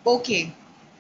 Okay,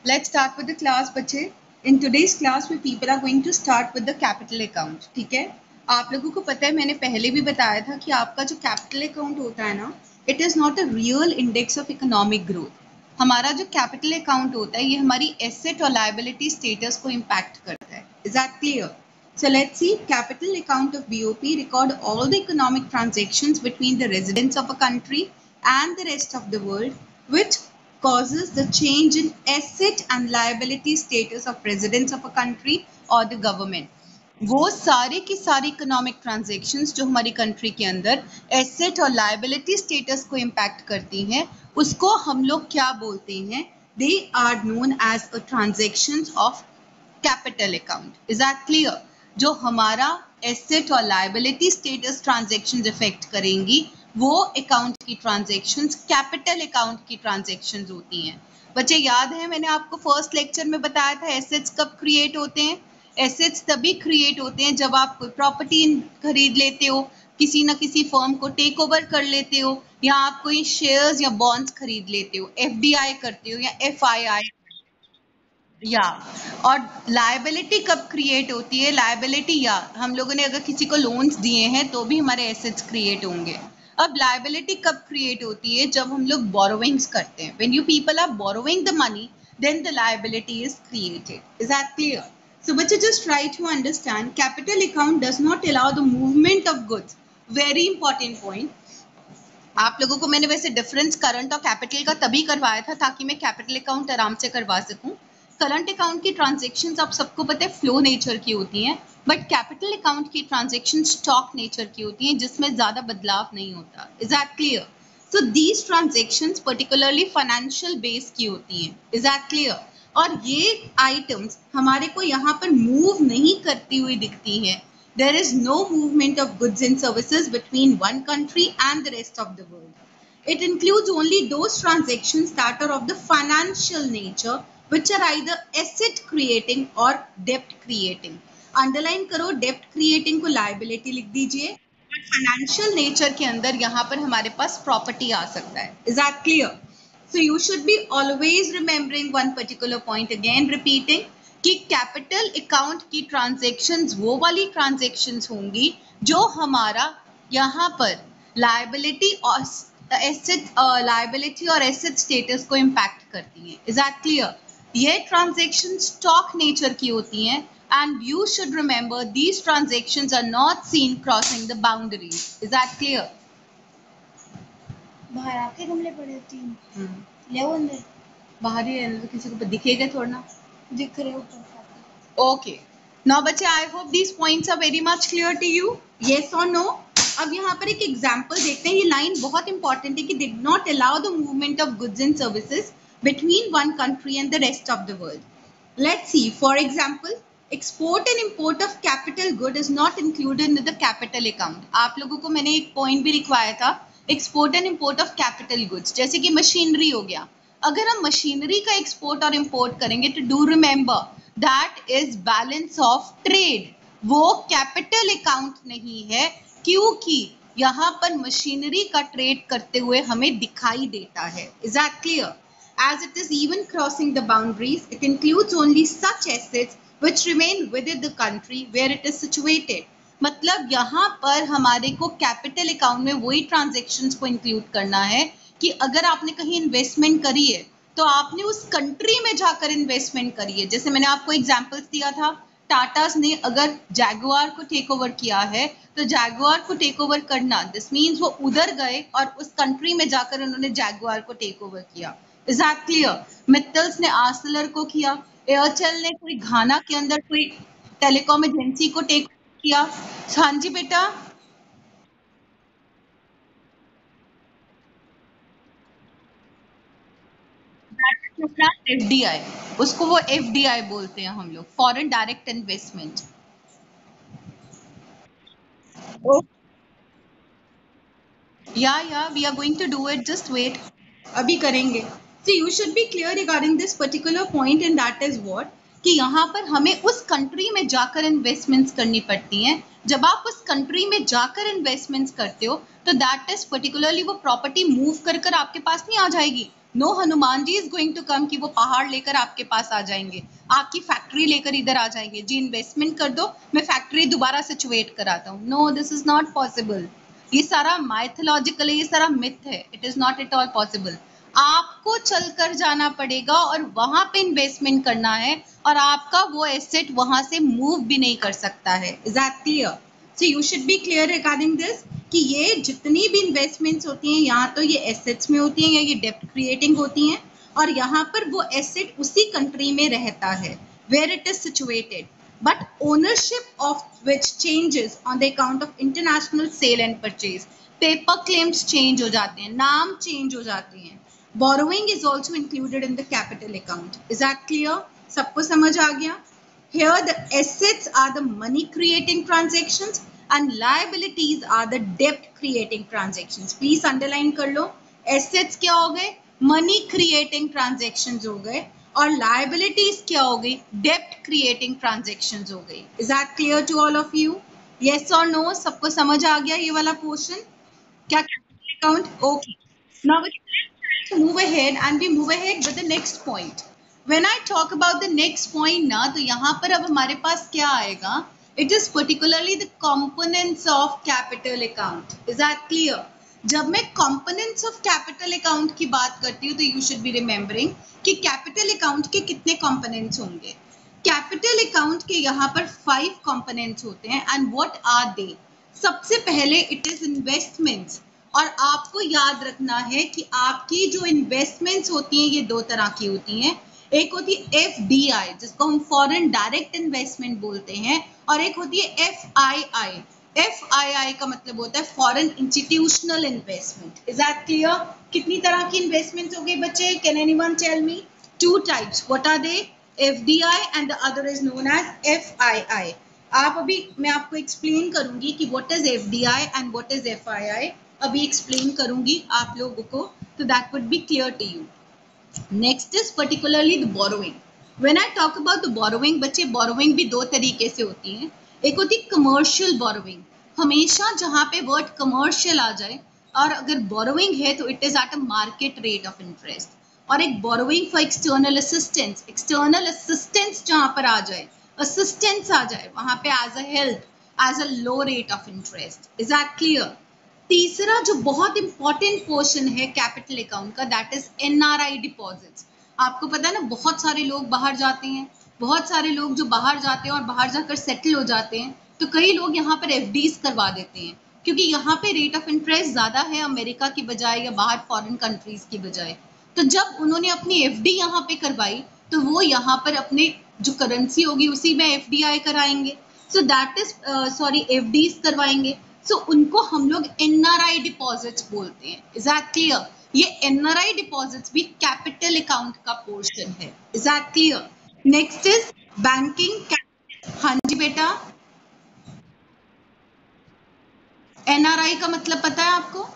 let's start with the class, बच्चे. In today's class, we people are going to start with the capital account. ठीक है? आप लोगों को पता है, मैंने पहले भी बताया था कि आपका जो कैपिटल अकाउंट होता है ना, it is not a real index of economic growth. हमारा जो कैपिटल अकाउंट होता है, ये हमारी एसेट और लायबिलिटी स्टेटस को इम्पैक्ट करता है. Is that clear? So let's see, capital account of BOP record all the economic transactions between the residents of a country and the rest of the world, which causes the change in asset and liability status of residents of a country or the government. वो सारे की सारी economic transactions जो हमारी country के अंदर asset और liability status को इम्पैक्ट करती हैं, उसको हम लोग क्या बोलते हैं? They are known as a transactions of capital account. Is that clear? जो हमारा एसेट और लायबिलिटी स्टेटस ट्रांजेक्शंस इफेक्ट करेंगी, वो अकाउंट की ट्रांजेक्शंस कैपिटल अकाउंट की ट्रांजेक्शंस होती हैं. बच्चे याद है, मैंने आपको फर्स्ट लेक्चर में बताया था एसेट्स कब क्रिएट होते हैं? एसेट्स तभी क्रिएट होते हैं जब आप कोई प्रॉपर्टी खरीद लेते हो, किसी न किसी फर्म को टेक ओवर कर लेते हो, या आप कोई शेयर्स या बॉन्ड्स खरीद लेते हो, एफडीआई करते हो या एफआईआई. या और लायबिलिटी कब क्रिएट होती है? लायबिलिटी, या हम लोगों ने अगर किसी को लोन्स दिए हैं तो भी हमारे एसेट्स क्रिएट होंगे. अब लायबिलिटी कब क्रिएट होती है? जब हम लोग बोरोविंग्स करते हैं. When you people are borrowing the money, then the liability is created. Is that clear? So but you just try to understand, capital account does not allow the movement of goods. Very important point. आप लोगों को मैंने वैसे difference current और capital का तभी करवाया था ताकि मैं कैपिटल अकाउंट आराम से करवा सकूं. करंट अकाउंट की ट्रांजैक्शंस आप सबको पता है फ्लो नेचर की होती हैं, बट कैपिटल अकाउंट की ट्रांजैक्शन स्टॉक नेचर की होती हैं जिसमें ज्यादा बदलाव नहीं होता. Is that clear? So these transactions particularly financial base की होती हैं. Is that clear? और ये आइटम्स हमारे को यहाँ पर मूव नहीं करती हुई दिखती हैं. There is no movement of goods and services between one country and the rest of the world. It includes only those transactions that are of the financial nature, which are either asset creating or debt creating. Underline करो, debt creating को liability लिख दीजिए, और financial nature के अंदर यहाँ पर हमारे पास property आ सकता है. Is that clear? So you should be always remembering one particular point, again repeating, कि कैपिटल अकाउंट की ट्रांजैक्शंस वो वाली ट्रांजैक्शंस होंगी जो हमारा यहाँ पर लायबिलिटी और एसेट लायबिलिटी और एसेट स्टेटस को इम्पैक्ट करती हैं. Is that clear? ये ट्रांजैक्शन स्टॉक नेचर की होती हैं, and you should remember these transactions are not seen crossing the boundaries. Is that clear? बाहर आके गमले पड़े 3 ले वो अंदर. बाहर ही रहने दो, किसी को दिखेगा थोड़ा ना. दिख रहे ऊपर. Okay. Now बच्चे, I hope these points are very much clear to you. Yes or no? अब यहाँ पर एक एग्जाम्पल देखते हैं. ये लाइन बहुत इंपॉर्टेंट है कि did not allow the movement of goods and services between one country and the rest of the world. Let's see. For example, export and import of capital good is not included in the capital account. आप लोगों को मैंने एक point भी लिखवाया था, export and import of capital goods. जैसे कि मशीनरी हो गया, अगर हम मशीनरी का एक्सपोर्ट और इम्पोर्ट करेंगे तो do remember that is balance of trade. वो कैपिटल अकाउंट नहीं है, क्योंकि यहाँ पर मशीनरी का ट्रेड करते हुए हमें दिखाई देता है. Is that clear? As it is even crossing the boundaries, it includes only such assets which remain within the country where it is situated. मतलब यहाँ पर हमारे को कैपिटल अकाउंट में वही ट्रांजेक्शन्स को इंक्लूड करना है कि अगर आपने कहीं इन्वेस्टमेंट करी है तो आपने उस कंट्री में जाकर इन्वेस्टमेंट करी है. जैसे मैंने आपको एग्जांपल्स दिया था, टाटास ने अगर जैगुआर को टेक ओवर किया है तो जैगुआर को टेक ओवर करना, दिस मीन्स वो उधर गए और उस कंट्री में जाकर उन्होंने जैगुआर को टेक ओवर किया. Is that clear? मित्तल्स ने आर्सेलर को किया, एयरटेल ने कोई घाना के अंदर कोई टेलीकॉम एजेंसी को टेक किया. हाँ जी बेटा, एफडीआई, उसको वो एफडीआई बोलते हैं हम लोग, foreign direct investment. Yeah we are going to do it, just wait, अभी करेंगे. So you should be clear regarding this particular point, and that is what, कि यहाँ पर हमें उस कंट्री में जाकर इन्वेस्टमेंट्स करनी पड़ती हैं. जब आप उस कंट्री में जाकर इन्वेस्टमेंट्स करते हो तो दैट इज पर्टिकुलरली वो प्रॉपर्टी मूव कर कर आपके पास नहीं आ जाएगी. No Hanuman ji is going to come कि वो पहाड़ लेकर आपके पास आ जाएंगे, आपकी फैक्ट्री लेकर इधर आ जाएंगे, जी इन्वेस्टमेंट कर दो, मैं फैक्ट्री दोबारा सिचुएट कराता हूँ। No, this is not possible. ये सारा माइथोलॉजिकल है, ये सारा मिथ है, it is not at all possible. आपको चलकर जाना पड़ेगा और वहां पे इन्वेस्टमेंट करना है, और आपका वो एसेट वहां से मूव भी नहीं कर सकता है। Is that clear? So you should be clear regarding this कि ये जितनी भी इन्वेस्टमेंट्स होती हैं, यहाँ तो ये एसेट्स में होती हैं या ये डेप्ट क्रिएटिंग होती हैं, और यहाँ पर वो एसेट उसी कंट्री में रहता है where it is situated, but ownership of which changes on the account of international sale and purchase. Paper claims change हो जाते हैं, नाम change हो जाते हैं। Borrowing is also included in the capital account. Is that clear? सबको समझ आ गया? Here the assets are the money creating transactions and liabilities are the debt creating transactions. Please underline कर लो। Assets क्या हो गए? Money creating transactions हो गए, और liabilities क्या हो गई? Debt creating transactions हो गई। Is that clear to all of you? Yes or no? सबको समझ आ गया ये वाला portion? क्या capital account? Okay. Now we move ahead and we move ahead with the next point. When I talk about the next point ना, तो यहाँ पर अब हमारे पास क्या आएगा? It is particularly the components of capital account. Is that clear? जब मैं components of capital account की बात करती हूँ तो you should be remembering कि capital account के कितने components होंगे। कैपिटल अकाउंट के यहाँ पर 5 कंपोनेंट्स होते हैं, एंड व्हाट आर दे? सबसे पहले इट इज इन्वेस्टमेंट्स, और आपको याद रखना है कि आपकी जो इन्वेस्टमेंट्स होती हैं ये दो तरह की होती हैं। एक होती है FDI जिसको हम फॉरेन डायरेक्ट इन्वेस्टमेंट बोलते हैं, और एक होती है FII। FII का मतलब होता है foreign institutional investment. Is that clear? कितनी तरह की इन्वेस्टमेंट्स हो गई बच्चे? Can anyone tell me? 2 types. What are they? FDI and the other is known as FII. आप अभी मैं आपको एक्सप्लेन करूंगी कि what is FDI and what is FII, अभी एक्सप्लेन करूंगी आप लोगों को, तो that would be clear to you. Next is particularly the borrowing. When I talk about the borrowing, बच्चे borrowing भी दो तरीके से होती है। एक होती है commercial borrowing, हमेशा जहाँ पे word commercial आ जाए और अगर borrowing है तो it is at a market rate of interest। और एक borrowing for external assistance, external assistance जहां पर आ जाए, असिस्टेंस आ जाए वहां पे as a help, as a low rate of interest. Is that clear? तीसरा जो बहुत इंपॉर्टेंट पोर्शन है कैपिटल अकाउंट का, दैट इज NRI डिपॉजिट्स। आपको पता है ना, बहुत सारे लोग बाहर जाते हैं, बहुत सारे लोग जो बाहर जाते हैं और बाहर जाकर सेटल हो जाते हैं, तो कई लोग यहाँ पर FDs करवा देते हैं क्योंकि यहाँ पे रेट ऑफ इंटरेस्ट ज्यादा है अमेरिका की बजाय या बाहर फॉरेन कंट्रीज की बजाय। तो जब उन्होंने अपनी FD यहाँ पे करवाई तो वो यहाँ पर अपने जो करेंसी होगी उसी में FDI कराएंगे, सो दैट इज सॉरी FDs करवाएंगे, सो उनको हम लोग NRI डिपॉजिट्स बोलते हैं। Is that clear? ये NRI डिपॉजिट्स भी कैपिटल अकाउंट का पोर्शन है। Is that clear? Next is banking. हाँ जी बेटा, NRI का मतलब पता है आपको?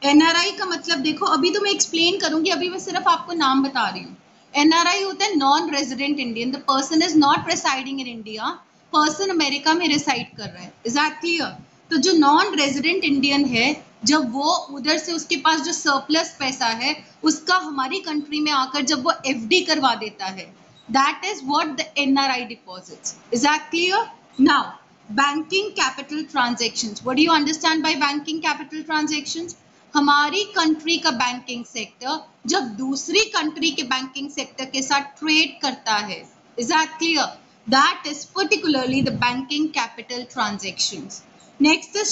NRI का मतलब देखो, अभी तो मैं एक्सप्लेन करूंगी, अभी मैं सिर्फ आपको नाम बता रही हूँ। NRI होता है non resident Indian, the person is not residing in India, person America में रिसाइड कर रहा है। Is that clear? तो जो नॉन रेजिडेंट इंडियन है, जब वो उधर से उसके पास जो सरप्लस पैसा है उसका हमारी कंट्री में आकर जब वो FD करवा देता है, that is what the NRI deposits. Is that clear? Now banking capital transactions, what do you understand by banking capital transactions? हमारी कंट्री का बैंकिंग सेक्टर जब दूसरी कंट्री के बैंकिंग सेक्टर के साथ ट्रेड करता है, is that clear? That is particularly the banking capital transactions. Next is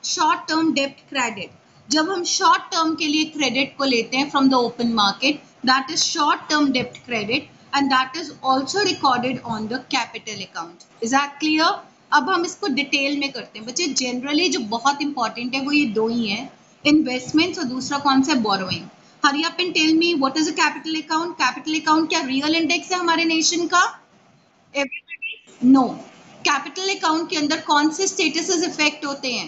short term डेब्ट क्रेडिट। जब हम शॉर्ट टर्म के लिए क्रेडिट को लेते हैं from the open market, that is short term डेब्ट credit and that is also recorded on the capital account. Is that clear? अब हम इसको डिटेल में करते हैं बच्चे। जनरली जो बहुत इंपॉर्टेंट है वो ये दो ही है, इन्वेस्टमेंट्स और दूसरा कौन सा है? Borrowing. Hurry up and tell me what is a capital account? Capital account क्या रियल इंडेक्स है हमारे नेशन का? Everybody no. कैपिटल अकाउंट के अंदर कौन से स्टेटसेस इफेक्ट होते हैं?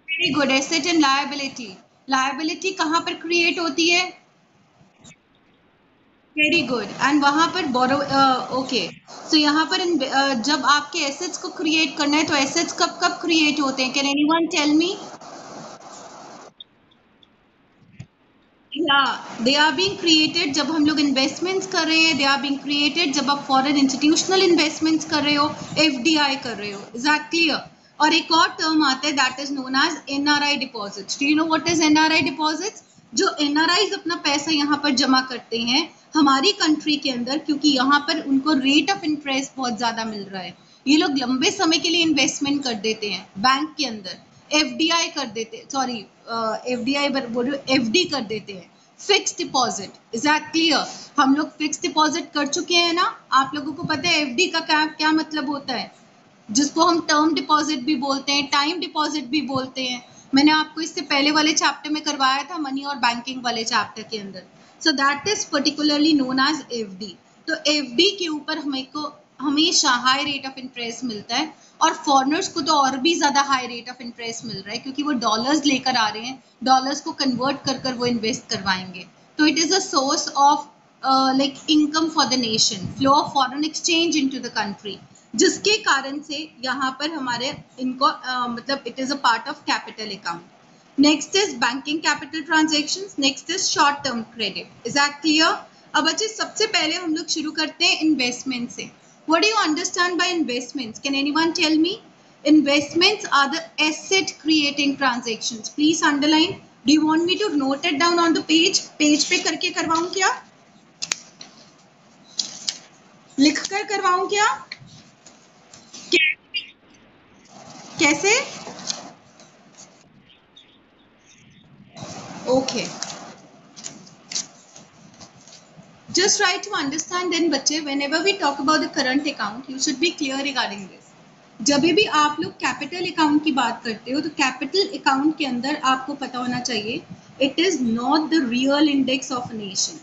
Very good, asset and liability. Liability कहाँ पर क्रिएट होती है? वेरी गुड, एंड वहां पर बोरो, ओके, सो यहाँ पर जब आपके एसेट्स को क्रिएट करना है तो एसेट्स कब कब क्रिएट होते हैं? Can anyone tell me? Yeah they are being created जब हम लोग इन्वेस्टमेंट्स कर रहे हैं, दे आर बीइंग क्रिएटेड जब आप फॉरेन इंस्टीट्यूशनल इन्वेस्टमेंट्स कर रहे हो, एफडीआई कर रहे हो. Is that clear? और एक और टर्म आता है that is known as NRI deposits. Do you know what is NRI deposits? जो एनआरआईज अपना पैसा यहाँ पर जमा करते हैं हमारी कंट्री के अंदर, क्योंकि यहाँ पर उनको रेट ऑफ इंटरेस्ट बहुत ज्यादा मिल रहा है. ये लोग लंबे समय के लिए इन्वेस्टमेंट कर देते हैं बैंक के अंदर, एफडीआई कर देते, सॉरी एफडीआई बोल रहे हो, एफडी कर देते हैं, fix deposit. Is that clear? हम लोग फिक्स डिपॉजिट कर चुके हैं ना. आप लोगों को पता है एफडी का क्या क्या मतलब होता है, जिसको हम टर्म डिपॉजिट भी बोलते हैं, टाइम डिपॉजिट भी बोलते हैं. मैंने आपको इससे पहले वाले चैप्टर में करवाया था, मनी और बैंकिंग वाले चैप्टर के अंदर. So that is particularly known as FD. तो एफडी के ऊपर हमेशा हाई रेट ऑफ इंटरेस्ट मिलता है, और फॉरनर्स को तो और भी ज्यादा हाई रेट ऑफ इंटरेस्ट मिल रहा है, क्योंकि वो डॉलर्स लेकर आ रहे हैं, डॉलर्स को कन्वर्ट कर कर वो इन्वेस्ट करवाएंगे. तो it is a source of like income for the nation, flow of foreign exchange into the country, जिसके कारण से यहाँ पर हमारे इनको मतलब it is a part of capital account. Next is banking capital transactions. Next is short term credit. Is that clear? अब बच्चे सबसे पहले हम लोग शुरू करते हैं इन्वेस्टमेंट से. What do you understand by investments? Can anyone tell me? Investments are the asset creating transactions. Please underline. Do you want me to note it down on the page? Page पे करके करवाऊं क्या? लिख कर करवाऊं क्या? कैसे? Okay. Just try to understand then बच्चे, whenever we talk about the current account, you should be clear regarding this. जब भी आप लोग कैपिटल अकाउंट की बात करते हो तो कैपिटल अकाउंट के अंदर आपको पता होना चाहिए it is not the real index of nation.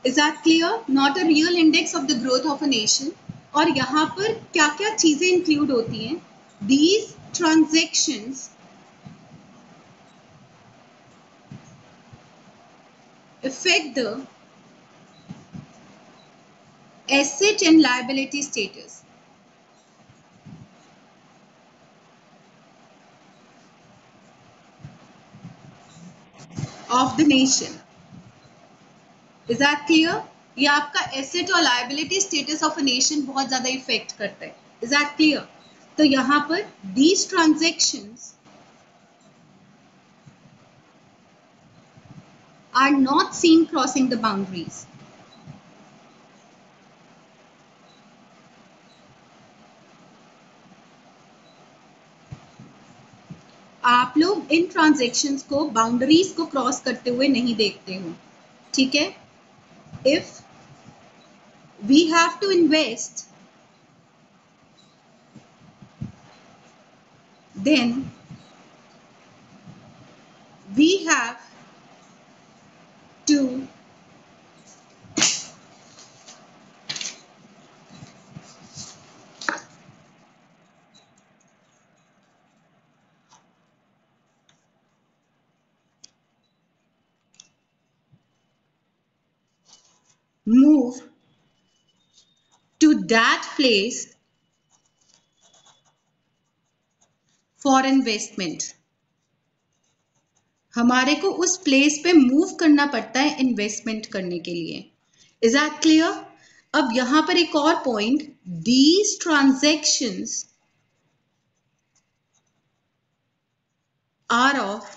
Is that clear? Not a real index of the growth of a nation. और यहाँ पर क्या क्या चीजें इंक्लूड होती हैं? These transactions affect the asset and liability status of the nation. Is that clear? ये आपका एसेट और liability status of a nation बहुत ज्यादा इफेक्ट करता है. Is that clear? तो यहाँ पर these transactions are not seen crossing the boundaries. आप लोग इन ट्रांजेक्शंस को बाउंड्रीज को क्रॉस करते हुए नहीं देखते हो. ठीक है? If we have to invest then we have to move to that place for investment. हमारे को उस प्लेस पे मूव करना पड़ता है इन्वेस्टमेंट करने के लिए. Is that clear? अब यहां पर एक और point, these transactions are of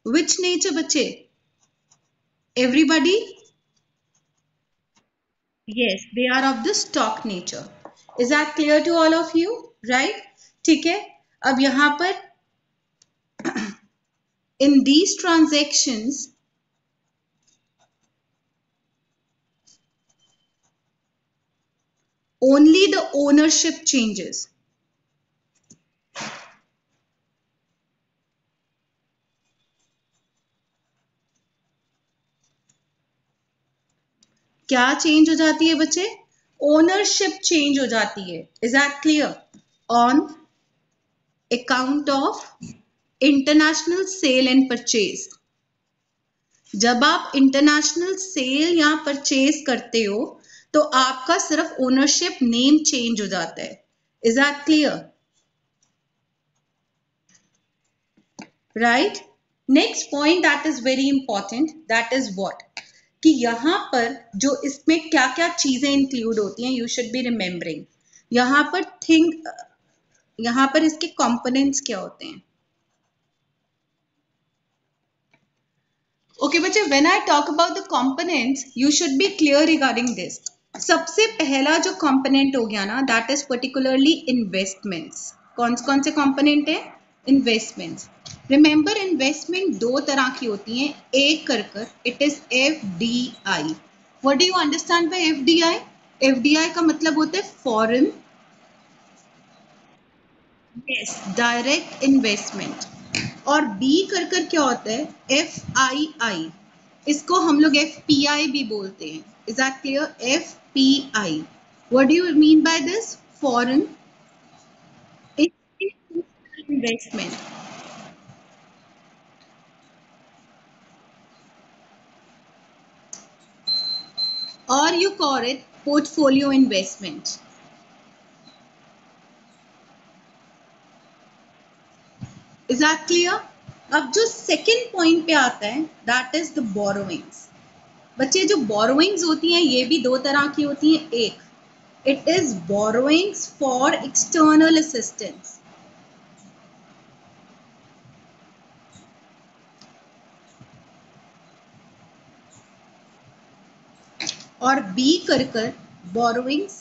which nature बच्चे? Everybody? yes, they are of the stock nature. Is that clear to all of you? Right? ठीक है? अब यहां पर in these transactions only the ownership changes. क्या चेंज हो जाती है बच्चे? ओनरशिप चेंज हो जाती है. Is that clear? On account of international sale and purchase. जब आप इंटरनेशनल सेल या परचेज करते हो तो आपका सिर्फ ओनरशिप नेम चेंज हो जाता है. Is that clear? Right. Next point that is very important, that is what, कि यहां पर जो इसमें क्या क्या चीजें इंक्लूड होती हैं, यू शुड बी रिमेम्बरिंग. यहां पर यहां पर इसके कंपोनेंट्स क्या होते हैं. ओके बच्चे, when I talk about the components you should be clear regarding this. सबसे पहला जो कंपोनेंट हो गया ना, दैट इज पर्टिकुलरली इन्वेस्टमेंट्स. कौन से कंपोनेंट है? इन्वेस्टमेंट्स. रिमेंबर, इन्वेस्टमेंट दो तरह की होती हैं. एक कर it is FDI. What do you understand by FDI? FDI का मतलब होता है फॉरेन, यस, डायरेक्ट इन्वेस्टमेंट. और बी कर क्या होता है? FII. इसको हम लोग FPI भी बोलते हैं. Is that clear? FPI. What do you mean by this? Foreign investment. और you call it portfolio investment. Is that clear? अब जो सेकेंड पॉइंट पे आता है, दैट इज द बोरोइंग्स. बच्चे, जो बोरोइंग्स होती हैं ये भी दो तरह की होती हैं. एक, it is borrowings for external assistance. और B कर borrowings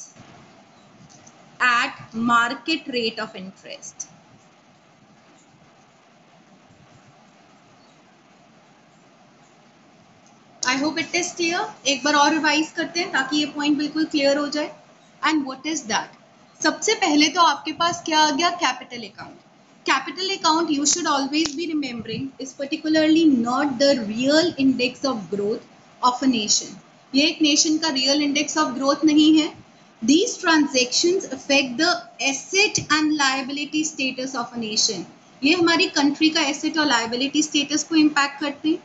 at market rate of interest. I hope it is clear. एक बार और रिवाइज करते हैं ताकि ये पॉइंट बिल्कुल क्लियर हो जाए. And what is that? सबसे पहले तो आपके पास क्या आ गया? Capital account. Capital account, you should always be remembering, is particularly not the real index of growth of a nation. ये एक नेशन का रियल इंडेक्स ऑफ ग्रोथ नहीं है. These transactions affect the asset and liability status of a nation. ये हमारी country का asset और liability status को इम्पैक्ट करते हैं.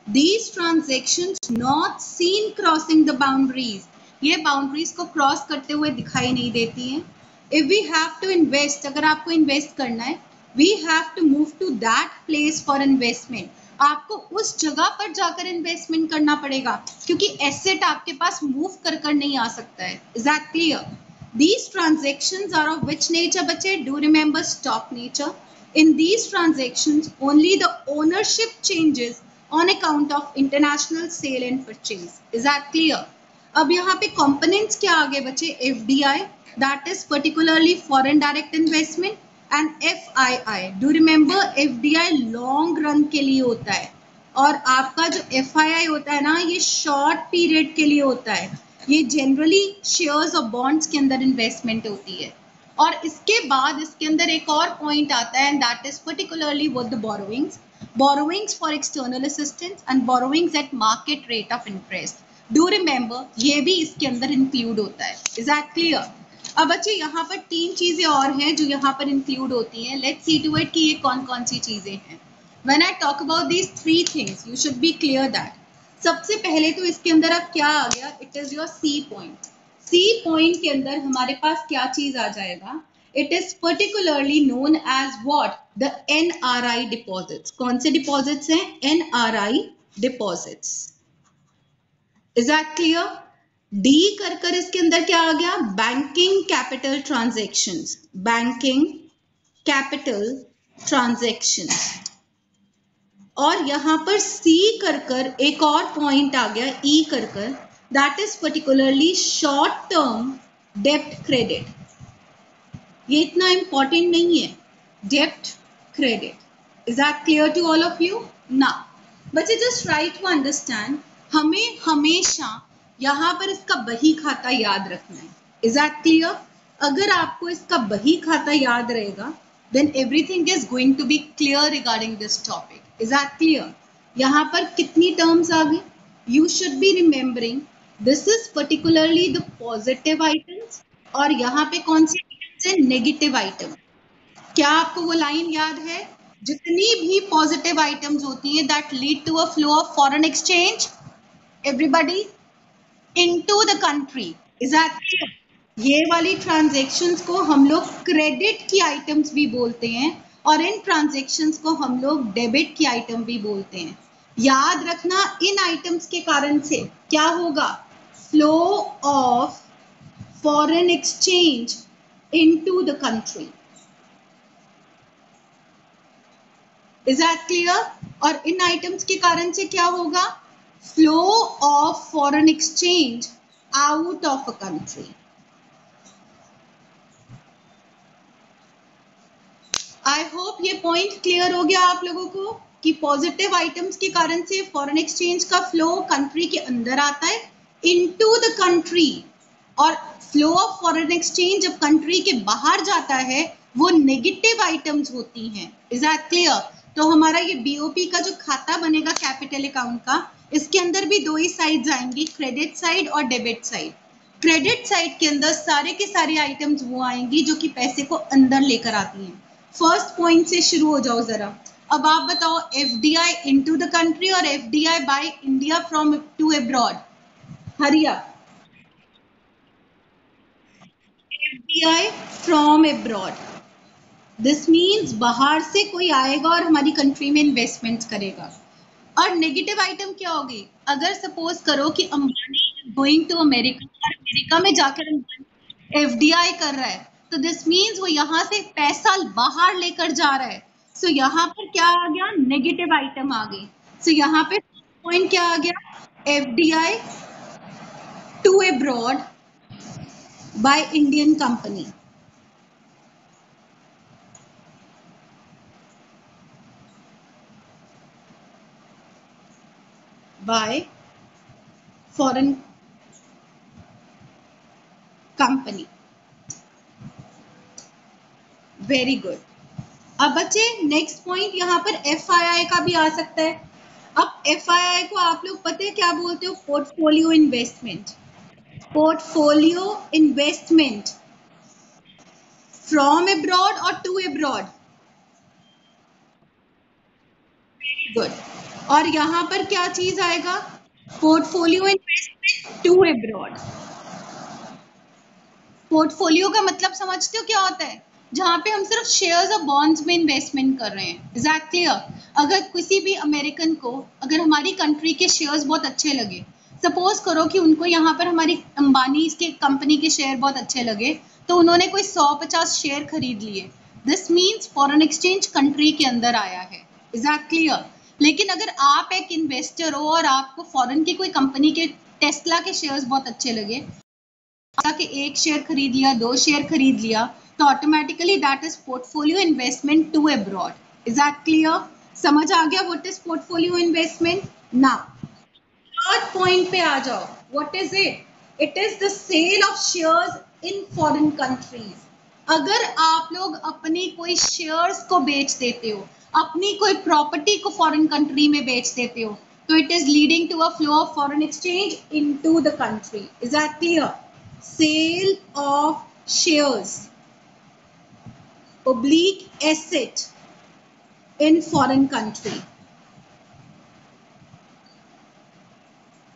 These transactions not seen crossing the boundaries. ये बाउंड्रीज को क्रॉस करते हुए दिखाई नहीं देती हैं. If we have to invest, अगर आपको इन्वेस्ट करना है, we have to move to that place for investment. आपको उस जगह पर जाकर इन्वेस्टमेंट करना पड़ेगा क्योंकि एसेट आपके पास मूव कर नहीं आ सकता है. Is that clear? These transactions are of which nature, बच्चे? Do remember stock nature. In these transactions, only the ownership changes on account of international sale and purchase. Is that clear? अब यहाँ पे components क्या आ गए बच्चे? FDI, that is particularly foreign direct investment, and FII. Do remember, FDI long run के लिए होता है और आपका जो FII होता है ना, ये short period के लिए होता है. ये generally shares और bonds के अंदर investment होती है. और इसके बाद इसके अंदर एक और पॉइंट आता है, and that is particularly what the borrowings for external assistance and borrowings at market rate of interest. Do remember, ये भी इसके अंदर इंक्लूड होता है. Is that clear? अब बच्चे यहाँ पर तीन चीजें और हैं जो यहाँ पर इंक्लूड होती हैं. Let's see to it कि ये कौन सी चीजें हैं. When I talk about these three things, you should be clear that. सबसे पहले तो इसके अंदर अब क्या आ गया? It is your C point. C point के अंदर हमारे पास क्या चीज आ जाएगा? It is particularly known as what? The NRI deposits. कौन से deposits हैं? NRI deposits. Is that clear? D कर इसके अंदर क्या आ गया? Banking capital transactions. Banking capital transactions. और यहाँ पर C कर एक और पॉइंट आ गया E कर, that is particularly short term debt credit. ये इतना important नहीं है. Debt credit. Is that clear to all of you? Now, बच्चे just try to understand. हमें हमेशा यहाँ पर इसका बही खाता याद रखना है. Is that clear? अगर आपको इसका बही खाता याद रहेगा, then everything is going to be clear regarding this topic. Is that clear? यहाँ पर कितनी terms आ गई? You should be remembering this is particularly the positive items और यहाँ पे कौन सी items है? Negative item. क्या आपको वो लाइन याद है? जितनी भी पॉजिटिव आइटम्स होती हैं that lead to a flow of foreign exchange, everybody, into the country, is that clear? ये वाली ट्रांजेक्शन्स को हम लोग क्रेडिट की आइटम्स भी बोलते हैं और इन ट्रांजेक्शन्स को हम लोग डेबिट की आइटम भी बोलते हैं। याद रखना इन आइटम्स के कारण से क्या होगा, flow of foreign exchange into the country. Is that clear? और इन आइटम्स के कारण से क्या होगा, flow of foreign exchange out of a country. I hope ये पॉइंट क्लियर हो गया आप लोगों को कि पॉजिटिव आइटम्स के कारण से फॉरेन एक्सचेंज का फ्लो कंट्री के अंदर आता है इनटू द कंट्री, और फ्लो ऑफ फॉरेन एक्सचेंज जब कंट्री के बाहर जाता है वो नेगेटिव आइटम्स होती हैं। Is that clear? तो हमारा ये बीओपी का जो खाता बनेगा कैपिटल अकाउंट का, इसके अंदर भी दो ही साइड्स आएंगी, क्रेडिट साइड और डेबिट साइड। क्रेडिट साइड के अंदर सारे के सारे आइटम्स वो आएंगी जो कि पैसे को अंदर लेकर आती हैं। फर्स्ट पॉइंट से शुरू हो जाओ जरा। अब आप बताओ, एफडीआई इनटू द कंट्री और FDI by India from to abroad. Hurry up. FDI from abroad, this means बाहर से कोई आएगा और हमारी कंट्री में इन्वेस्टमेंट करेगा। और नेगेटिव आइटम क्या होगी, अगर सपोज करो कि अंबानी गोइंग टू अमेरिका और अमेरिका में जाकर अंबानी एफडीआई कर रहा है, तो दिस मीन्स वो यहाँ से पैसा बाहर लेकर जा रहा है। सो यहाँ पर क्या आ गया, नेगेटिव आइटम आ गई। सो यहाँ पे पॉइंट क्या आ गया, FDI to abroad by Indian company. By foreign company. Very good. अब बच्चे नेक्स्ट पॉइंट यहाँ पर एफआईआई का भी आ सकता है। अब एफआईआई को आप लोग पता है क्या बोलते हो, portfolio investment. Portfolio investment from abroad और टू अब्रॉड। Very good. और यहाँ पर क्या चीज आएगा, portfolio investment to abroad. Portfolio का मतलब समझते हो क्या होता है, जहां पे हम सिर्फ शेयर्स और बॉन्ड्स में इन्वेस्टमेंट कर रहे हैं। Is that clear? अगर किसी भी अमेरिकन को अगर हमारी कंट्री के शेयर्स बहुत अच्छे लगे, सपोज करो कि उनको यहाँ पर हमारी अंबानी के कंपनी के शेयर बहुत अच्छे लगे, तो उन्होंने कोई 150 शेयर खरीद लिए, this means foreign exchange country के अंदर आया है। Is that clear? लेकिन अगर आप एक इन्वेस्टर हो और आपको फॉरेन की कोई कंपनी के टेस्ला के शेयर्स बहुत अच्छे लगे, कि एक शेयर खरीद लिया, दो शेयर खरीद लिया, तो automatically that is portfolio investment to abroad. Is that clear? समझ आ गया what is portfolio investment? Now third point पे आ जाओ, what is it? It is the sale of shares in foreign countries. अगर आप लोग अपनी कोई शेयर्स को बेच देते हो, अपनी कोई प्रॉपर्टी को फॉरेन कंट्री में बेच देते हो, तो it is leading to a flow of foreign exchange into the country. Is that clear? Sale of shares oblique asset in foreign country।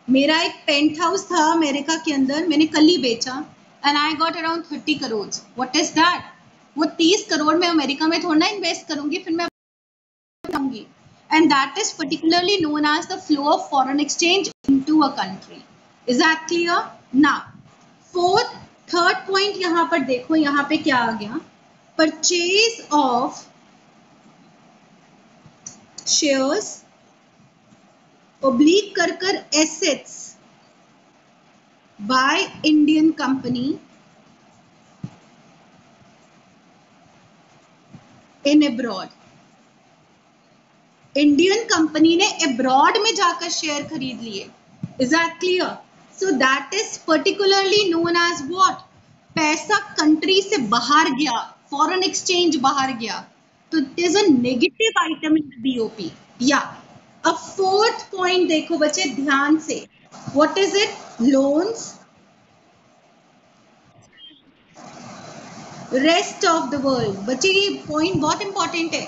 मेरा एक पेंट हाउस था अमेरिका के अंदर, मैंने कल ही बेचा and I got around 30 crore. What is that? वो 30 करोड़ में अमेरिका में थोड़ा इन्वेस्ट करूंगी, फिर मैं बताऊंगी। And that is particularly known as the flow of foreign exchange into a country. Is that clear? Now third point यहाँ पर देखो, यहाँ पे क्या आ गया, परचेज ऑफ शेयर्स ओब्लिक कर assets by Indian company in abroad. Indian company ने अब्रॉड में जाकर शेयर खरीद लिए। Is that clear? So that is particularly known as what, पैसा कंट्री से बाहर गया, फॉरेन एक्सचेंज बाहर गया, तो it is a negative item in BOP. या अब फोर्थ पॉइंट देखो बच्चे ध्यान से, what is it, loans rest of the world. बच्चे ये पॉइंट बहुत इंपॉर्टेंट है।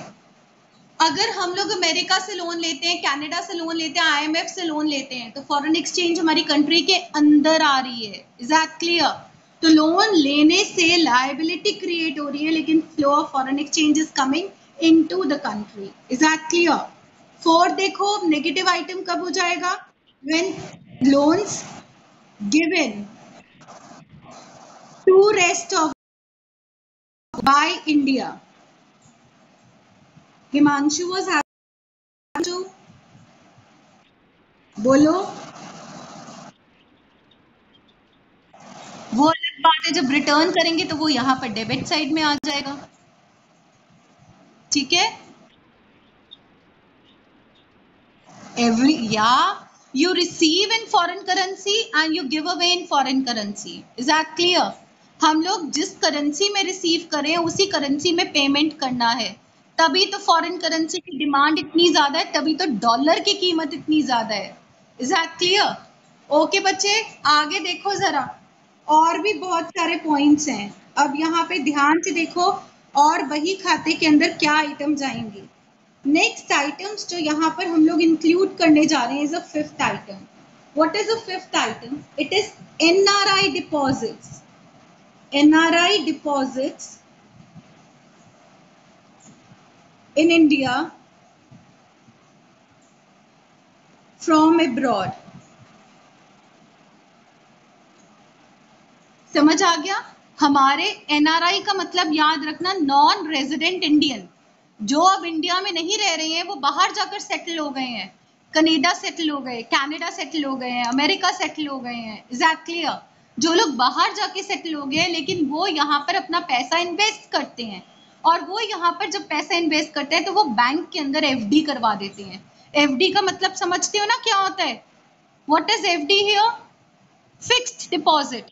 अगर हम लोग अमेरिका से लोन लेते हैं, कनाडा से लोन लेते हैं, आईएमएफ से लोन लेते हैं, तो फॉरेन एक्सचेंज हमारी कंट्री के अंदर आ रही है। Is that clear? तो लोन लेने से लायबिलिटी क्रिएट हो रही है, लेकिन flow of foreign exchange is coming into the country. Is that clear? Fourth देखो, नेगेटिव आइटम कब हो जाएगा? When loans given to rest of by India. Himanshu was having, बोलो। वो अलग बात है, जब रिटर्न करेंगे तो वो यहाँ पर डेबिट साइड में आ जाएगा। ठीक है? every yeah, you receive in foreign currency and you give away in foreign currency. Is that clear? हम लोग जिस करेंसी में रिसीव करें उसी करेंसी में पेमेंट करना है, तभी तो फॉरेन करेंसी की डिमांड इतनी ज्यादा है, तभी तो डॉलर की कीमत इतनी ज्यादा है। Is that clear? ओके बच्चे, आगे देखो जरा, और भी बहुत सारे पॉइंट्स हैं। अब यहाँ पे ध्यान से देखो, और वही खाते के अंदर क्या आइटम्स आएंगे। नेक्स्ट आइटम्स जो यहाँ पर हम लोग इंक्लूड करने जा रहे हैं is a fifth item. What is a fifth item? It is NRI deposits. NRI deposits in India from abroad. समझ आ गया? हमारे एनआरआई का मतलब याद रखना, नॉन रेजिडेंट इंडियन, जो अब इंडिया में नहीं रह रहे हैं, वो बाहर जाकर सेटल हो गए हैं, कनाडा सेटल हो गए, कनाडा सेटल हो गए हैं, अमेरिका सेटल हो गए हैं। Is that clear? जो लोग बाहर जाके सेटल हो गए लेकिन वो यहाँ पर अपना पैसा इन्वेस्ट करते हैं, और वो यहाँ पर जब पैसा इन्वेस्ट करते हैं तो वो बैंक के अंदर एफडी करवा देते हैं। एफडी का मतलब समझते हो ना क्या होता है? What is FD here? Fixed deposit,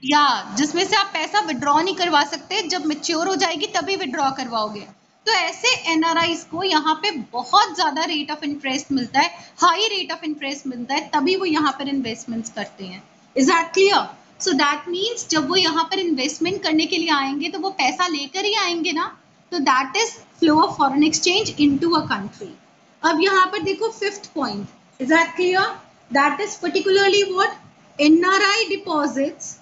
या जिसमें से आप पैसा विड्रॉ नहीं करवा सकते, जब मेच्योर हो जाएगी तभी विड्रॉ करवाओगे। तो ऐसे एनआरआईज को यहाँ पे बहुत ज्यादा रेट ऑफ इंटरेस्ट मिलता है, हाई रेट ऑफ इंटरेस्ट मिलता है, तभी वो यहाँ पर इन्वेस्टमेंट्स करते हैं। Is that clear? So that means जब वो यहाँ पर इन्वेस्टमेंट करने के लिए आएंगे तो वो पैसा लेकर ही आएंगे ना, तो that is flow of foreign exchange into a country. अब यहाँ पर देखो fifth point, is that clear? That is particularly what? NRI deposits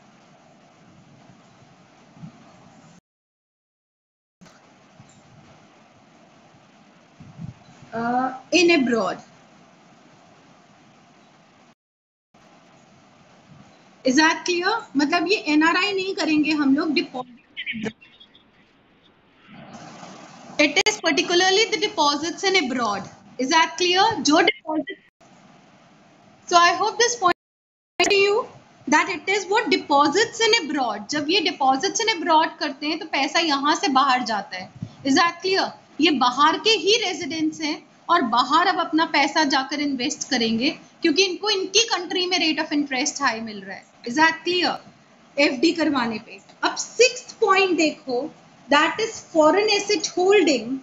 in abroad. Is that clear? मतलब ये NRI नहीं करेंगे हम लोग, deposits in abroad. It is particularly the deposits in abroad. Is that clear? जो deposit. So I hope this point to you that it is what deposits in abroad. जब ये deposits in abroad करते हैं तो पैसा यहाँ से बाहर जाता है। Is that clear? ये बाहर के ही रेजिडेंट्स हैं और बाहर अब अपना पैसा जाकर इन्वेस्ट करेंगे, क्योंकि इनको इनकी कंट्री में रेट ऑफ इंटरेस्ट हाई मिल रहा है। Is that clear? एफडी करवाने पे। अब सिक्स्थ पॉइंट देखो, that is foreign asset holding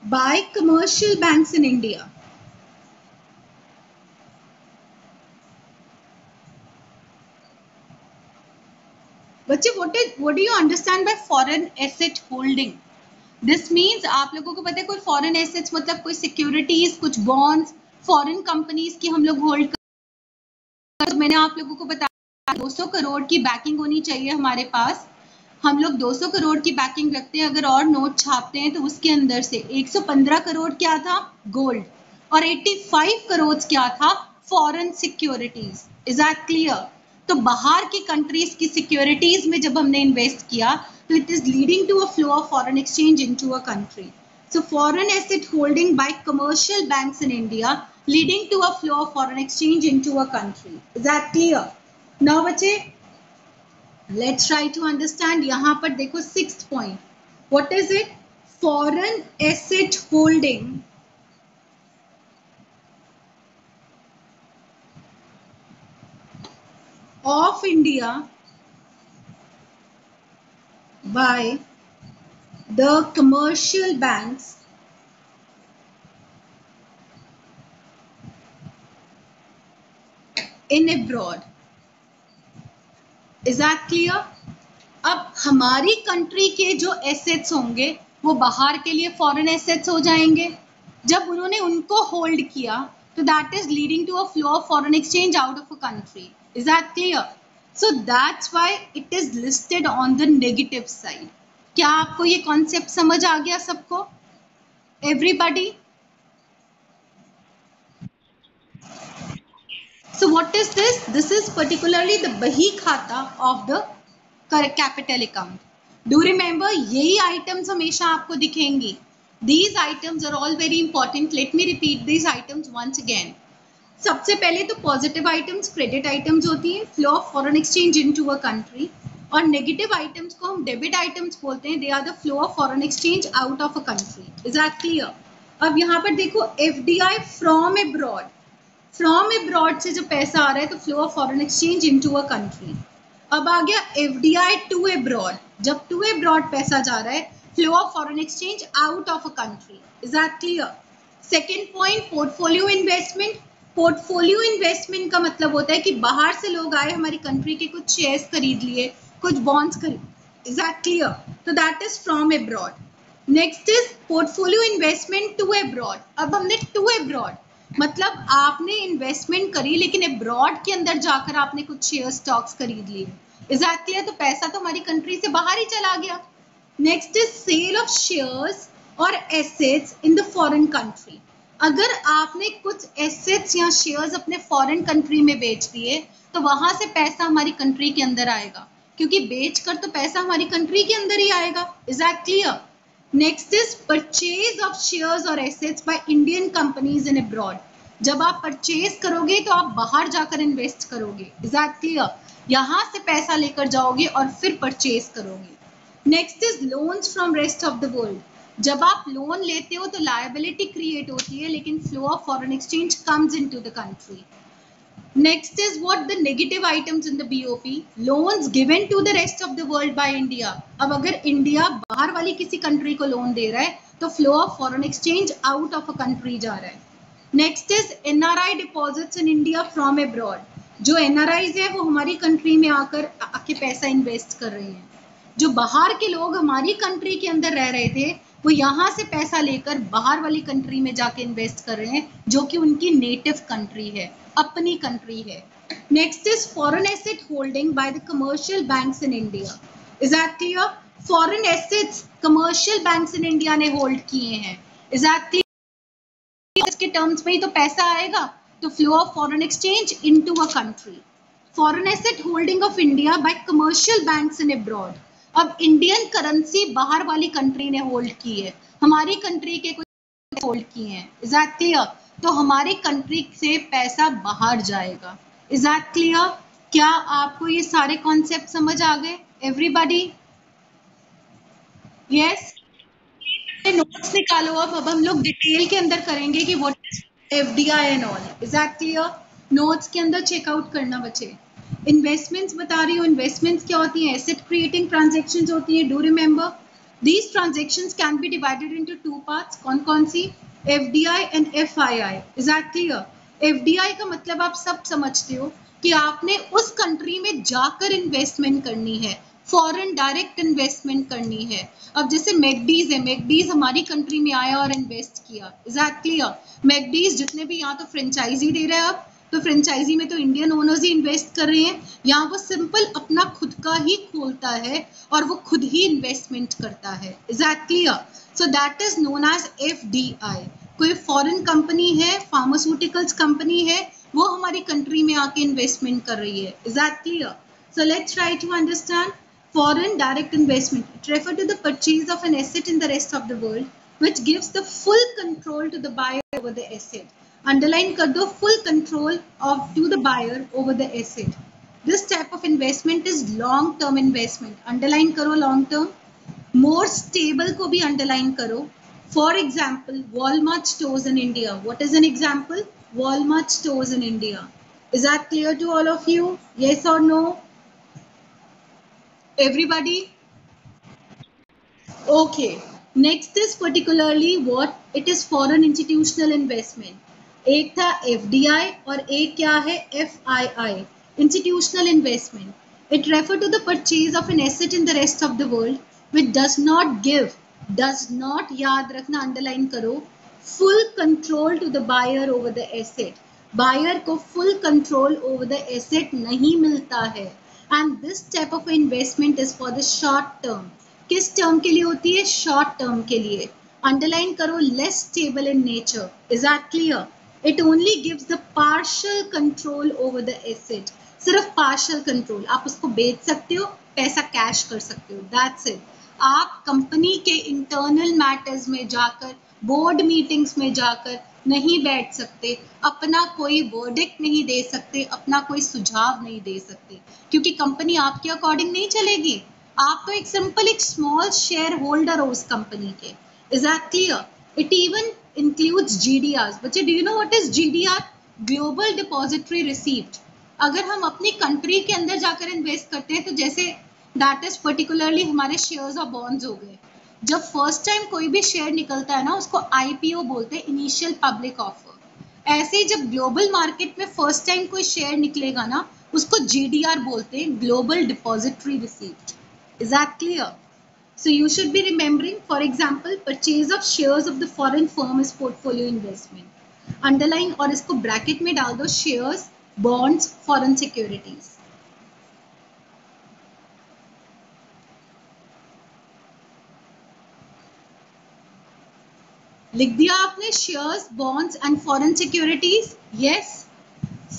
by commercial banks in India. बच्चे what do you understand by foreign asset holding? This means आप लोगों को पता है कोई foreign assets मतलब कोई securities, कुछ bonds, foreign companies की हम लोग होल्ड कर, मैंने आप लोगों को बताया 200 करोड़ की बैकिंग होनी चाहिए हमारे पास। हम लोग 200 करोड़ की बैकिंग रखते हैं, अगर और नोट छापते हैं तो उसके अंदर से 115 करोड़ क्या था? गोल्ड, और 85 करोड़ क्या था? Foreign securities. Is that clear? तो बाहर की कंट्रीज की सिक्योरिटीज में जब हमने इन्वेस्ट किया तो it is leading to a flow of foreign exchange into a country. So foreign asset holding by commercial banks in India leading to a flow of foreign exchange into a country. Is that clear? Now बच्चे, let's try to understand. यहाँ पर देखो sixth point. What is it? Foreign asset holding of India by the commercial banks in abroad. Is that clear? अब हमारी country के जो assets होंगे वो बाहर के लिए फॉरेन एसेट्स हो जाएंगे. जब उन्होंने उनको होल्ड किया तो that is leading to a flow of foreign exchange out of a country. Is that clear? So that's why it is listed on the negative side. क्या आपको ये कॉन्सेप्ट समझ आ गया सबको? Everybody? So what is this? This is particularly the बही खाता of the capital account. Do remember, यही items हमेशा आपको दिखेंगी. These items are all very important. Let me repeat these items once again. सबसे पहले तो पॉजिटिव आइटम्स क्रेडिट आइटम्स होती हैं, flow of foreign exchange into a country. और नेगेटिव आइटम्स को हम डेबिट आइटम्स बोलते हैं. They are the flow of foreign exchange out of a country. Is that clear? अब यहाँ पर देखो, FDI from abroad. From abroad से जो पैसा आ रहा है तो flow of foreign exchange into a country. अब आ गया एफडीआई टू अब्रॉड. जब टू अब्रॉड पैसा जा रहा है, flow of foreign exchange out of a country. Is that clear? Second point, portfolio investment. Portfolio investment का मतलब होता है कि बाहर से लोग आए, हमारी कंट्री के कुछ शेयर्स खरीद लिए, कुछ बॉन्ड्स खरीद. Is that clear? तो that is from abroad. Next is portfolio investment to abroad. अब हमने टू अब्रॉड मतलब आपने इन्वेस्टमेंट करी लेकिन अब्रॉड के अंदर जाकर आपने कुछ शेयर स्टॉक्स खरीद लिए. Is that clear? तो पैसा तो हमारी कंट्री से बाहर ही चला गया. Next is sale of shares और assets in the foreign country. अगर आपने कुछ एसेट्स या शेयर्स अपने फॉरेन कंट्री में बेच दिए तो वहां से पैसा हमारी कंट्री के अंदर आएगा, क्योंकि बेचकर तो पैसा हमारी कंट्री के अंदर ही आएगा. Is that clear? Next is purchase of shares और assets by Indian companies in abroad. जब आप परचेज करोगे तो आप बाहर जाकर इन्वेस्ट करोगे. Is that clear? यहां से पैसा लेकर जाओगे और फिर परचेज करोगे. Next is loans from rest of the world. जब आप लोन लेते हो तो लायबिलिटी क्रिएट होती है, लेकिन flow of foreign exchange comes into the country. Next is what the negative items in the BOP, loans given to the rest of the world by India. अब अगर इंडिया बाहर वाली किसी कंट्री को loan दे रहा है तो flow of foreign exchange out of a country जा रहा है. Next is NRI deposits in India from abroad. जो एनआरआईज है वो हमारी कंट्री में आके पैसा इन्वेस्ट कर रहे हैं. जो बाहर के लोग हमारी कंट्री के अंदर रह रहे थे वो यहाँ से पैसा लेकर बाहर वाली कंट्री में जाके इन्वेस्ट कर रहे हैं, जो कि उनकी नेटिव कंट्री है, अपनी कंट्री है. Next is foreign asset holding by the commercial banks in India. Is that clear? Foreign assets commercial banks in India ने होल्ड किए हैं. Is that clear? इसके टर्म्स में ही तो पैसा आएगा, तो flow of foreign exchange into a country. Foreign asset holding of India by commercial banks in abroad. अब इंडियन करेंसी बाहर वाली कंट्री ने होल्ड की है, हमारी कंट्री के कुछ होल्ड किए हैं. Is that clear? तो हमारी कंट्री से पैसा बाहर जाएगा. Is that clear? क्या आपको ये सारे कॉन्सेप्ट समझ आ गए एवरीबॉडी? यस? नोट्स निकालो. अब हम लोग डिटेल के अंदर करेंगे कि what is FDI and all. Is that clear? Notes के अंदर चेकआउट करना बच्चे. इन्वेस्टमेंट्स बता रही हूँ. इन्वेस्टमेंट्स क्या होती हैं? एसेट क्रिएटिंग ट्रांजैक्शंस होती हैं. Do remember, these transactions can be divided into two parts. कौन कौन सी? FDI and FII. Is that clear? FDI का मतलब आप सब समझते हो कि आपने उस कंट्री में जाकर इन्वेस्टमेंट करनी है, फॉरेन डायरेक्ट इन्वेस्टमेंट करनी है. अब जैसे मैकडीज है, मैकडीज हमारी कंट्री में आया और इन्वेस्ट किया. Is that clear? मैकडीज जितने भी यहाँ तो फ्रेंचाइजी दे रहे हैं, अब तो फ्रेंचाइजी में तो इंडियन ओनर्स ही इन्वेस्ट कर रहे हैं. यहाँ वो सिंपल अपना खुद का ही खोलता है और वो खुद ही इन्वेस्टमेंट करता है. Is that clear? So that is known as FDI. कोई फॉरेन कंपनी है, फार्मास्यूटिकल्स कंपनी है, वो हमारी कंट्री में आके इन्वेस्टमेंट कर रही है. Is that clear? So let's try to understand. Foreign direct investment, it refers to the purchase of an asset in the rest of the world, which gives the full control to the buyer over the asset. Underline कर दो, full control to the buyer over the asset. This type of investment is long term investment. Underline करो long term. More stable को भी underline करो. For example, Walmart stores in India. What is an example? Walmart stores in India. Is that clear to all of you? Yes or no? Everybody? Okay. Next is particularly what? It is foreign institutional investment. एक था FDI और एक क्या है? FII, institutional investment. It refers to the purchase of an asset in the rest of the world which does not give, does not, याद रखना, underline करो, full control to the buyer over the asset. Buyer को full control over the asset नहीं मिलता है. And this type of investment is for the short term. किस term के लिए होती है? Short term के लिए. Underline करो, less stable in nature. Is that clear? It only gives the partial control over the asset. सिर्फ पार्शियल कंट्रोल, आप उसको बेच सकते हो, पैसा कैश कर सकते हो, दैट्स इट. आप कंपनी के इंटरनल मैटर्स में जाकर, बोर्ड मीटिंग्स में जाकर नहीं बैठ सकते, अपना कोई वर्डिक्ट नहीं दे सकते, अपना कोई सुझाव नहीं दे सकते, क्योंकि कंपनी आपके अकॉर्डिंग नहीं चलेगी. आप तो एक सिंपल एक स्मॉल शेयर होल्डर हो उस कंपनी के. Is that clear? It even includes GDRs. बच्चे, do you know what is GDR? Global depository receipt. अगर हम अपनी कंट्री के अंदर जाकर इन्वेस्ट करते हैं, तो जैसे दैट इज पर्टिकुलरली हमारे शेयर्स और बॉन्ड्स हो गए. जब फर्स्ट टाइम कोई भी शेयर निकलता है ना, उसको IPO बोलते हैं, इनिशियल पब्लिक ऑफर. ऐसे ही जब ग्लोबल मार्केट में फर्स्ट टाइम कोई शेयर निकलेगा ना, उसको GDR बोलते हैं, global depository receipt. Is that clear? So you should be remembering, for example, purchase of shares of the foreign firm is portfolio investment. Underline और इसको ब्रैकेट में डाल दो, shares, bonds, foreign securities. लिख दिया आपने shares, bonds and foreign securities? Yes.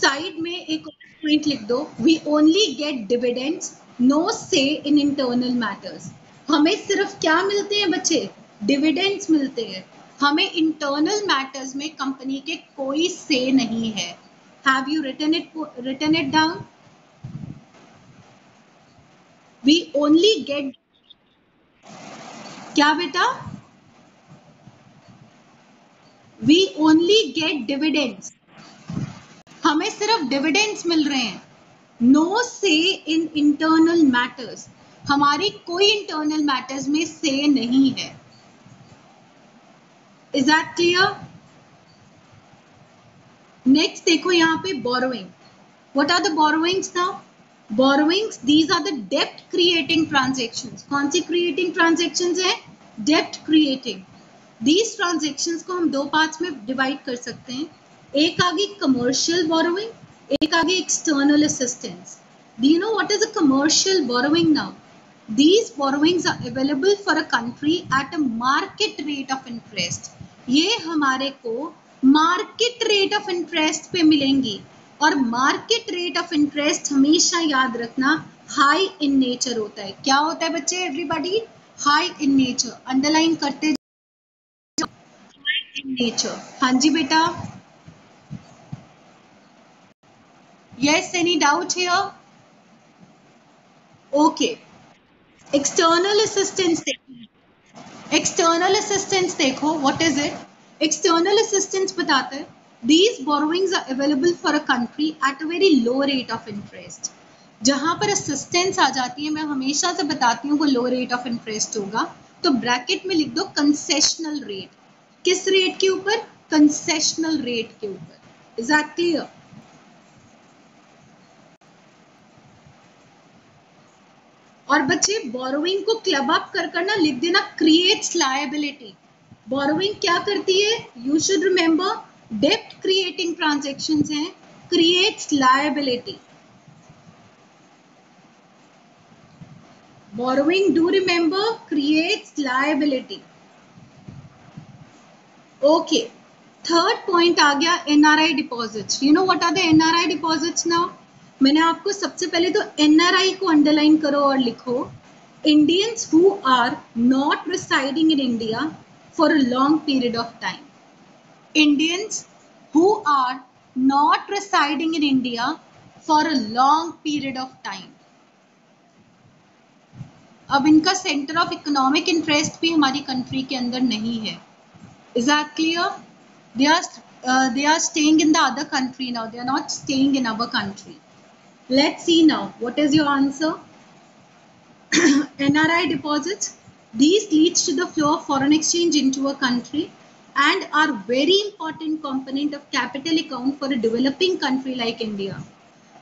Side में एक और पॉइंट लिख दो, we only get dividends, no say in internal matters. हमें सिर्फ क्या मिलते हैं बच्चे? डिविडेंड्स मिलते हैं. हमें इंटरनल मैटर्स में कंपनी के कोई से नहीं है. Have you written it down? We only get, क्या बेटा? We only get dividends. हमें सिर्फ डिविडेंड्स मिल रहे हैं. No say in internal matters. हमारी कोई इंटरनल मैटर्स में से नहीं है. Is that clear? नेक्स्ट देखो यहाँ पे borrowing. What are the borrowings now? Borrowings, these are the डेप्ट क्रिएटिंग ट्रांजेक्शंस. कौन सी क्रिएटिंग ट्रांजेक्शंस है? डेप्ट क्रिएटिंग. दीज ट्रांजेक्शंस को हम दो पार्ट्स में डिवाइड कर सकते हैं. एक आगे कमर्शियल बोरोइंग, एक आगे external assistance. Do you know what is a commercial borrowing now? These borrowings are available for a country at a market rate of interest. ये हमारे को मार्केट रेट ऑफ इंटरेस्ट पे मिलेंगी. और मार्केट रेट ऑफ इंटरेस्ट हमेशा याद रखना high in nature होता है. क्या होता है बच्चे? Everybody, high in nature. Underline करते जाओ, हाई इन नेचर. हाँ जी बेटा. Yes, any doubt here? Okay. External assistance देखो. एक्सटर्नल असिस्टेंस देखो, what is it? External assistance बताता है these borrowings are available for a country at a very low rate of interest. जहां पर assistance आ जाती है, मैं हमेशा से बताती हूँ वो लो रेट ऑफ इंटरेस्ट होगा, तो ब्रैकेट में लिख दो कंसेशनल रेट. किस रेट के ऊपर? कंसेशनल रेट के ऊपर. Is that clear? और बच्चे, बोरोइंग को क्लब अप कर करना लिख देना क्रिएट्स लायबिलिटी. बोरोइंग क्या करती है? यू शुड रिमेंबर, डेप्ट क्रिएटिंग ट्रांजैक्शंस हैं, creates liability. Borrowing, do remember, creates liability. Okay. Third point आ गया NRI deposits. You know what are the NRI deposits now? मैंने आपको सबसे पहले तो NRI को अंडरलाइन करो और लिखो, Indians who are not residing in India for a long period of time. Indians who are not residing in India for a long period of time. अब इनका सेंटर ऑफ इकोनॉमिक इंटरेस्ट भी हमारी country के अंदर नहीं है. Is that clear? They are staying in the other country now. They are not staying in our country. Let's see now. What is your answer? NRI deposits. These leads to the flow of foreign exchange into a country and are very important component of capital account for a developing country like India.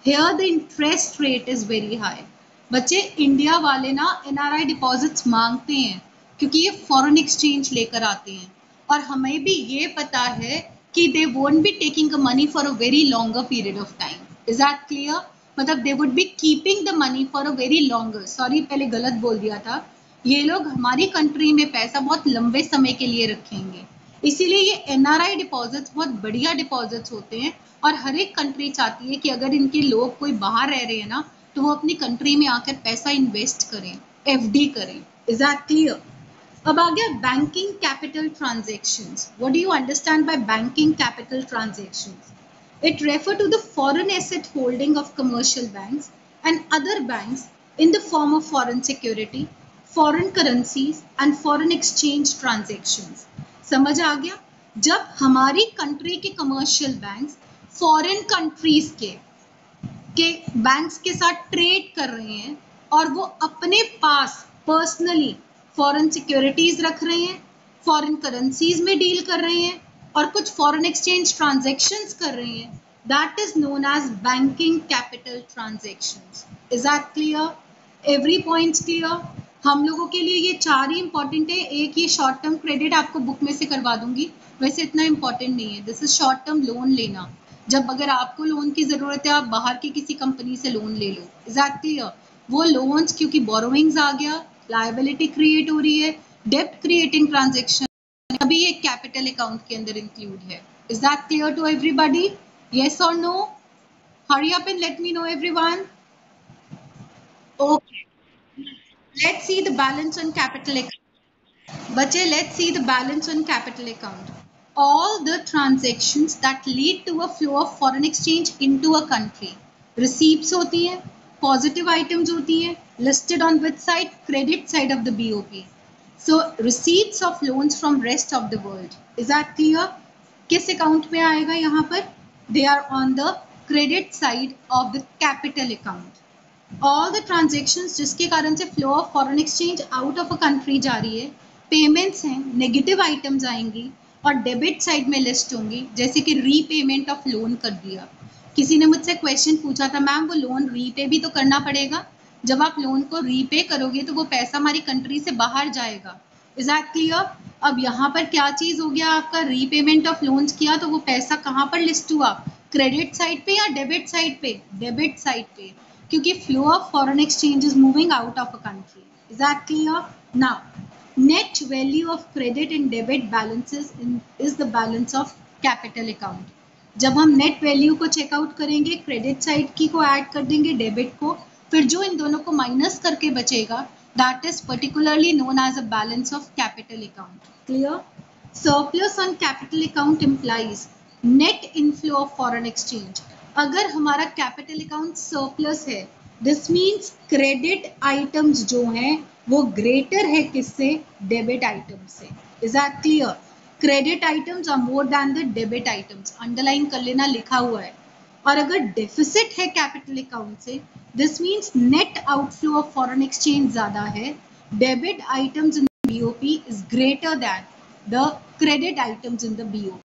Here the interest rate is very high. बच्चे India वाले ना NRI deposits मांगते हैं क्योंकि ये foreign exchange लेकर आते हैं, और हमें भी ये पता है कि they won't be taking the money for a very longer period of time. Is that clear? मतलब they would be keeping the money for a very longer, sorry पहले गलत बोल दिया था, ये लोग हमारी कंट्री में पैसा बहुत लंबे समय के लिए रखेंगे. इसीलिए ये NRI डिपॉजिट्स बहुत बढ़िया डिपॉजिट्स होते हैं, और हर एक कंट्री चाहती है कि अगर इनके लोग कोई बाहर रह रहे हैं ना तो वो अपनी कंट्री में आकर पैसा इन्वेस्ट करें, FD करें. Is that clear? अब आ गया banking capital transactions. What do you understand by banking capital transactions? It refer to the foreign asset holding of commercial banks and other banks in the form of foreign security, foreign currencies and foreign exchange transactions. समझ आ गया? जब हमारी country के commercial banks foreign countries के banks के साथ trade कर रहे हैं और वो अपने पास पर्सनली फॉरेन सिक्योरिटीज रख रहे हैं, फॉरेन करेंसीज में डील कर रहे हैं और कुछ फॉरेन एक्सचेंज ट्रांजैक्शंस कर रहे हैं, that is known as banking capital transactions. Is that clear? Every points clear? हम लोगों के लिए ये 4 ही इंपॉर्टेंट है. एक ये शॉर्ट टर्म क्रेडिट आपको बुक में से करवा दूंगी, वैसे इतना इंपॉर्टेंट नहीं है. This is short term loan लेना. जब अगर आपको लोन की जरूरत है आप बाहर की किसी कंपनी से लोन ले लो. Is that clear? वो लोन्स क्योंकि बोरोइंग्स आ गया, लायबिलिटी क्रिएट हो रही है, डेब्ट क्रिएटिंग ट्रांजैक्शन, अभी ये कैपिटल अकाउंट के अंदर इंक्लूड है. Is that clear to everybody? Yes or no? Hurry up and let me know everyone. Okay, let's see the balance on capital account. Bache, let's see the balance on capital account. All the transactions that lead to a flow of foreign exchange into a country. Receipts होती है, positive items होती है, listed on which side? Credit side of the BOP. So receipts of loans from rest of the world. Is that clear? किस account में आएगा यहाँ पर? They are on the credit side of the capital account. All the transactions जिसके कारण से flow of foreign exchange out of a country जा रही है, पेमेंट्स हैं, नेगेटिव आइटम्स आएंगी और डेबिट साइड में लिस्ट होंगी, जैसे कि रीपेमेंट ऑफ लोन कर दिया. किसी ने मुझसे क्वेश्चन पूछा था, मैम वो लोन रीपे भी तो करना पड़ेगा, जब आप लोन को रीपे करोगे तो वो पैसा हमारी कंट्री से बाहर जाएगा. Is that clear? अब यहाँ पर क्या चीज हो गया आपका, रीपेमेंट ऑफ लोन्स किया तो वो पैसा कहाँ पर लिस्ट हुआ, क्रेडिट साइड पे या डेबिट साइड पे? डेबिट साइड पे, क्योंकि flow of foreign exchange is moving out of a country. Is that clear? Now net value of credit and debit balances is the balance of capital account. जब हम net value को checkout करेंगे, credit side की को add कर देंगे debit को, फिर जो इन दोनों को माइनस करके बचेगा that is particularly known as a balance of capital account. Clear? Surplus on capital account implies net inflow of foreign exchange. अगर हमारा कैपिटल अकाउंट सरप्लस है, दिस मीन्स क्रेडिट आइटम्स जो हैं वो ग्रेटर है किससे? डेबिट आइटम से. Is that clear? Credit items are more than the debit items. Underline कर लेना, लिखा हुआ है. और अगर डेफिसिट है कैपिटल अकाउंट से, this means net outflow of foreign exchange ज्यादा है. Debit items in BOP is greater than the credit items in the BOP.